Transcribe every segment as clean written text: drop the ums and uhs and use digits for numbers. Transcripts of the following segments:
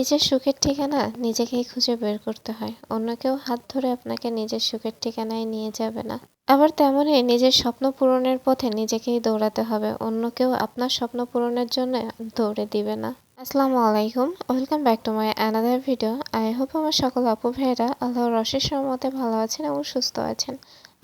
নিজের সুখের ঠিকানা নিজেকেই খুঁজে বের করতে হয়। অন্য কেউ হাত ধরে আপনাকে নিজের সুখের ঠিকানায় নিয়ে যাবে না। আবার তেমনই নিজের স্বপ্ন পূরণের পথে নিজেকেই দৌড়াতে হবে। অন্য কেউ আপনার স্বপ্ন পূরণের জন্য দৌড়ে দিবে না। আসসালামু আলাইকুম, welcome back to my another video. I hope আমার সকল আপু ভাইয়েরা আল্লাহর অশেষ রহমতে ভালো আছেন এবং সুস্থ আছেন।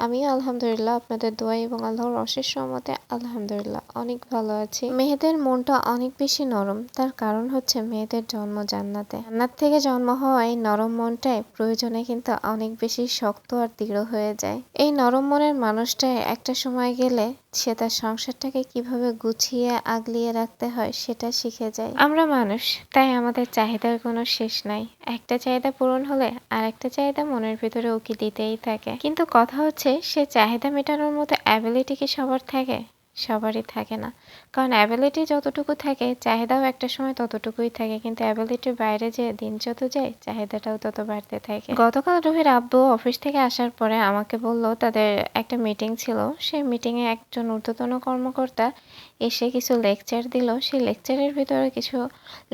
আমিও আলহামদুলিল্লাহ আপনাদের দোয়া এবং আল্লাহর অশেষ রহমতে আলহামদুলিল্লাহ অনেক ভালো আছি। মেয়েদের মনটা অনেক বেশি নরম, তার কারণ হচ্ছে মেয়েদের জন্ম জান্নাতে। জান্নাত থেকে জন্ম হওয়ায় নরম মনটাই প্রয়োজনে কিন্তু অনেক বেশি শক্ত আর দৃঢ় হয়ে যায়। এই নরম মনের মানুষটাই একটা সময় গেলে সে তার সংসারটাকে কিভাবে গুছিয়ে আগলিয়ে রাখতে হয় সেটা শিখে যায়। আমরা মানুষ, তাই আমাদের চাহিদার কোনো শেষ নাই। একটা চাহিদা পূরণ হলে আর একটা চাহিদা মনের ভিতরে উকি দিতেই থাকে। কিন্তু কথা হচ্ছে সে চাহিদা মেটানোর মতো অ্যাবিলিটি কি সবার থাকে? সবারই থাকে না। কারণ অ্যাবিলিটি যতটুকু থাকে চাহিদাও একটা সময় ততটুকুই থাকে, কিন্তু অ্যাবিলিটির বাইরে যে দিন যত যায় চাহিদাটাও তত বাড়তে থাকে। গতকাল রুহির আব্বু অফিস থেকে আসার পরে আমাকে বলল তাদের একটা মিটিং ছিল, সেই মিটিংয়ে একজন ঊর্ধ্বতন কর্মকর্তা এসে কিছু লেকচার দিল। সেই লেকচারের ভিতরে কিছু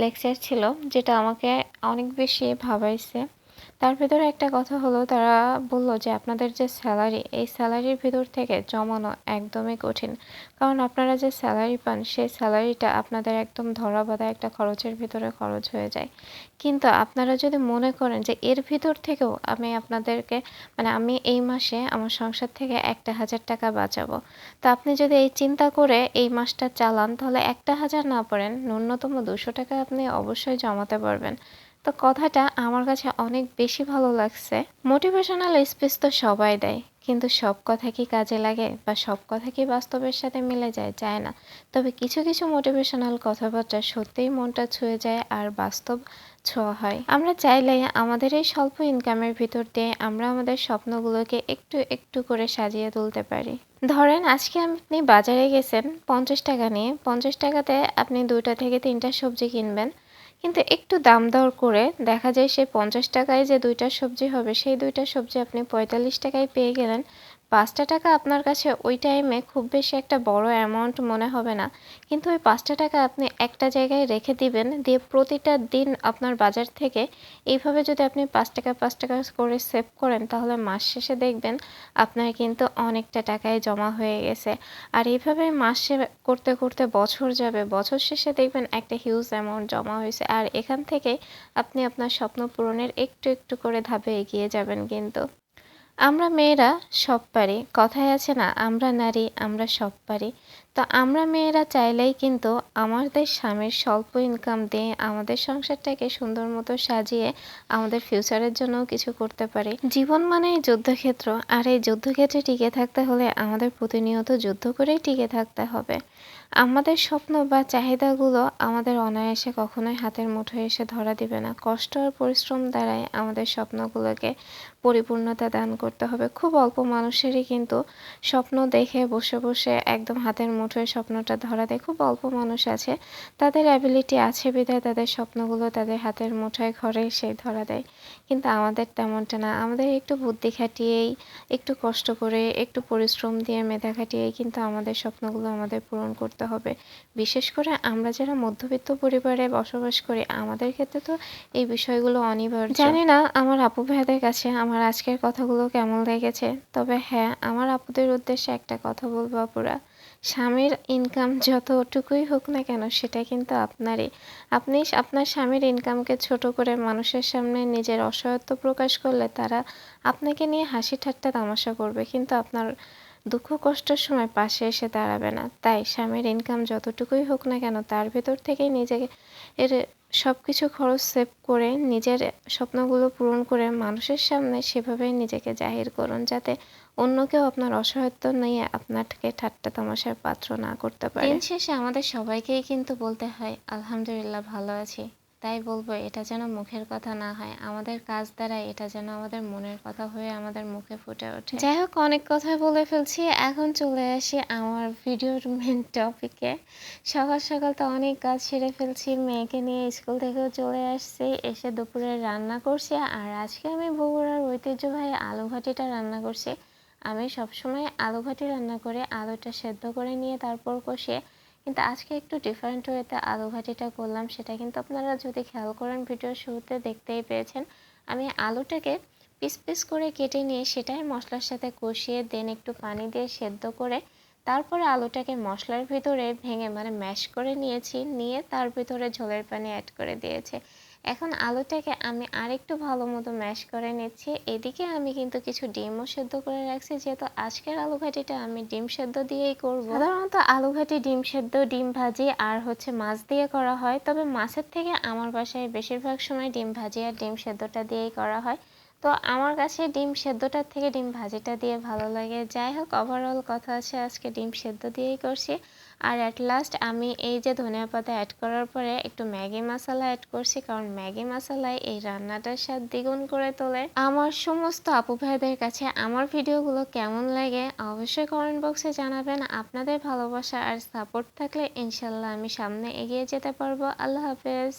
লেকচার ছিল যেটা আমাকে অনেক বেশি ভাবাইছে। তার ভেতরে একটা কথা হলো, তারা বলল যে আপনাদের যে স্যালারি, এই স্যালারির ভিতর থেকে জমানো একদমই কঠিন। কারণ আপনারা যে স্যালারি পান সেই স্যালারিটা আপনাদের একদম ধরাবাঁধা একটা খরচের ভিতরে খরচ হয়ে যায়। কিন্তু আপনারা যদি মনে করেন যে এর ভিতর থেকেও আমি আপনাদেরকে আমি এই মাসে আমার সংসার থেকে 1,000 টাকা বাঁচাবো, তো আপনি যদি এই চিন্তা করে এই মাসটা চালান তাহলে 1,000 না পারেন ন্যূনতম 200 টাকা আপনি অবশ্যই জমাতে পারবেন। তো কথাটা আমার কাছে অনেক বেশি ভালো লাগছে। মোটিভেশনাল স্পিচ তো সবাই দেয়, কিন্তু সব কথা কি কাজে লাগে বা সব কথা কি বাস্তবের সাথে মিলে যায়? যায় না। তবে কিছু কিছু মোটিভেশনাল কথাবার্তা সত্যিই মনটা ছুঁয়ে যায় আর বাস্তব ছোঁয়া হয়। আমরা চাইলে আমাদের এই স্বল্প ইনকামের ভিতর দিয়ে আমরা আমাদের স্বপ্নগুলোকে একটু একটু করে সাজিয়ে তুলতে পারি। ধরেন আজকে আপনি বাজারে গেছেন 50 টাকা নিয়ে, 50 টাকাতে আপনি 2টা থেকে 3টা সবজি কিনবেন, কিন্তু একটু দাম দর করে দেখা যায় সেই 50 টাকায় যে 2টা সবজি হবে সেই 2টা সবজি আপনি 45 টাকায় পেয়ে গেলেন। 5টা টাকা আপনার কাছে ওই টাইমে খুব বেশি একটা বড় অ্যামাউন্ট মনে হবে না, কিন্তু ওই 5টা টাকা আপনি একটা জায়গায় রেখে দিবেন, দিয়ে প্রতিটা দিন আপনার বাজার থেকে এইভাবে যদি আপনি 5 টাকা 5 টাকা করে সেভ করেন তাহলে মাস শেষে দেখবেন আপনার কিন্তু অনেকটা টাকাই জমা হয়ে গেছে। আর এইভাবে মাস করতে করতে বছর যাবে, বছর শেষে দেখবেন একটা হিউজ অ্যামাউন্ট জমা হয়েছে। আর এখান থেকে আপনি আপনার স্বপ্ন পূরণের একটু একটু করে ধাপে এগিয়ে যাবেন। কিন্তু আমরা মেয়েরা সব পারি, কথায় আছে না, আমরা নারী আমরা সব পারি। তো আমরা মেয়েরা চাইলেই কিন্তু আমাদের স্বামীর স্বল্প ইনকাম দিয়ে আমাদের সংসারটাকে সুন্দর মতো সাজিয়ে আমাদের ফিউচারের জন্যও কিছু করতে পারি। জীবন মানেই যুদ্ধক্ষেত্র, আর এই যুদ্ধক্ষেত্রে টিকে থাকতে হলে আমাদের প্রতিনিয়ত যুদ্ধ করেই টিকে থাকতে হবে। আমাদের স্বপ্ন বা চাহিদাগুলো আমাদের অনায়াসে কখনোই হাতের মুঠোয় এসে ধরা দিবে না। কষ্ট আর পরিশ্রম দ্বারাই আমাদের স্বপ্নগুলোকে পরিপূর্ণতা দান করতে হবে। খুব অল্প মানুষেরই কিন্তু স্বপ্ন দেখে বসে বসে একদম হাতের মুঠোয় স্বপ্নটা ধরা দেয়। খুব অল্প মানুষ আছে, তাদের অ্যাবিলিটি আছে বিধায় তাদের স্বপ্নগুলো তাদের হাতের মুঠোয় ঘরে এসে ধরা দেয়। কিন্তু আমাদের তেমনটা না, আমাদের একটু বুদ্ধি খাটিয়েই, একটু কষ্ট করে, একটু পরিশ্রম দিয়ে, মেধা খাটিয়েই কিন্তু আমাদের স্বপ্নগুলো আমাদের পূরণ করতে হবে। বিশেষ করে আমরা যারা মধ্যবিত্ত পরিবারে বসবাস করি আমাদের ক্ষেত্রে তো এই বিষয়গুলো অনিবার্য। জানি না আমার আপু ভাইদের কাছে আমার আজকের কথাগুলো কেমন লেগেছে, তবে হ্যাঁ, আমার আপুদের উদ্দেশ্যে একটা কথা বলবো আপুরা, স্বামীর ইনকাম যতটুকুই হোক না কেন সেটা কিন্তু আপনারই। আপনি আপনার স্বামীর ইনকামকে ছোট করে মানুষের সামনে নিজের অসহায়ত্ব প্রকাশ করলে তারা আপনাকে নিয়ে হাসি ঠাট্টা তামাশা করবে, কিন্তু আপনার দুঃখ কষ্টের সময় পাশে এসে দাঁড়াবে না। তাই স্বামীর ইনকাম যতটুকুই হোক না কেন তার ভেতর থেকেই নিজেকে এর সব কিছু খরচ সেভ করে নিজের স্বপ্নগুলো পূরণ করে মানুষের সামনে সেভাবেই নিজেকে জাহির করুন, যাতে অন্য কেউ আপনার অসহায়ত্ব নিয়ে আপনাকে ঠাট্টা তামাশার পাত্র না করতে পারে। দিন শেষে আমাদের সবাইকেই কিন্তু বলতে হয় আলহামদুলিল্লাহ ভালো আছি। তাই বলবো এটা যেন মুখের কথা না হয়, আমাদের কাজ দ্বারা এটা যেন আমাদের মনের কথা হয়ে আমাদের মুখে ফুটে ওঠে। যাই হোক, অনেক কথাই বলে ফেলছি, এখন চলে আসি আমার ভিডিওর মেন টপিকে। সকাল সকাল তো অনেক কাজ সেরে ফেলছি, মেয়েকে নিয়ে স্কুল থেকেও চলে আসছি, এসে দুপুরে রান্না করছি। আর আজকে আমি বগুড়ার ঐতিহ্যবাহী আলু ঘাটিটা রান্না করছি। আমি সবসময় আলু ঘাটি রান্না করে আলুটা সেদ্ধ করে নিয়ে তারপর কষিয়ে কিন্তু আজকে একটু ডিফারেন্ট ওয়েতে আলু ভাজিটা করলাম। সেটা কিন্তু আপনারা যদি খেয়াল করেন ভিডিওর শুরুতে দেখতেই পেয়েছেন। আমি আলুটাকে পিস পিস করে কেটে নিয়ে সেটাই মশলার সাথে কষিয়ে দেন একটু পানি দিয়ে সেদ্ধ করে তারপরে আলুটাকে মশলার ভিতরে ভেঙে মানে ম্যাশ করে নিয়েছি, নিয়ে তার ভিতরে ঝোলের পানি অ্যাড করে দিয়েছি। এখন আলুটাকে আমি আরেকটু ভালো মতো ম্যাশ করে নিচ্ছি। এদিকে আমি কিন্তু কিছু ডিমও সেদ্ধ করে রাখছি, যেহেতু আজকের আলু ভাজিটা আমি ডিম সেদ্ধ দিয়েই করব। সাধারণত আলু ভাজি, ডিম সেদ্ধ, ডিম ভাজি আর হচ্ছে মাছ দিয়ে করা হয়, তবে মাছের থেকে আমার বাসায় বেশিরভাগ সময় ডিম ভাজি আর ডিম সেদ্ধটা দিয়েই করা হয়। তো আমার কাছে ডিম সেদ্ধটার থেকে ডিম ভাজিটা দিয়ে ভালো লাগে। যাই হোক, ওভারঅল কথা আছে আজকে ডিম সেদ্ধ দিয়েই করছি। আর অ্যাট লাস্ট আমি এই যে ধনিয়া পাতা অ্যাড করার পরে একটু ম্যাগি মশলা অ্যাড করছি, কারণ ম্যাগি মশলায় এই রান্নাটার স্বাদ দ্বিগুণ করে তোলে। আমার সমস্ত আপু ভাইদের কাছে আমার ভিডিওগুলো কেমন লাগে অবশ্যই কমেন্ট বক্সে জানাবেন। আপনাদের ভালোবাসা আর সাপোর্ট থাকলে ইনশাল্লাহ আমি সামনে এগিয়ে যেতে পারবো। আল্লাহ হাফেজ।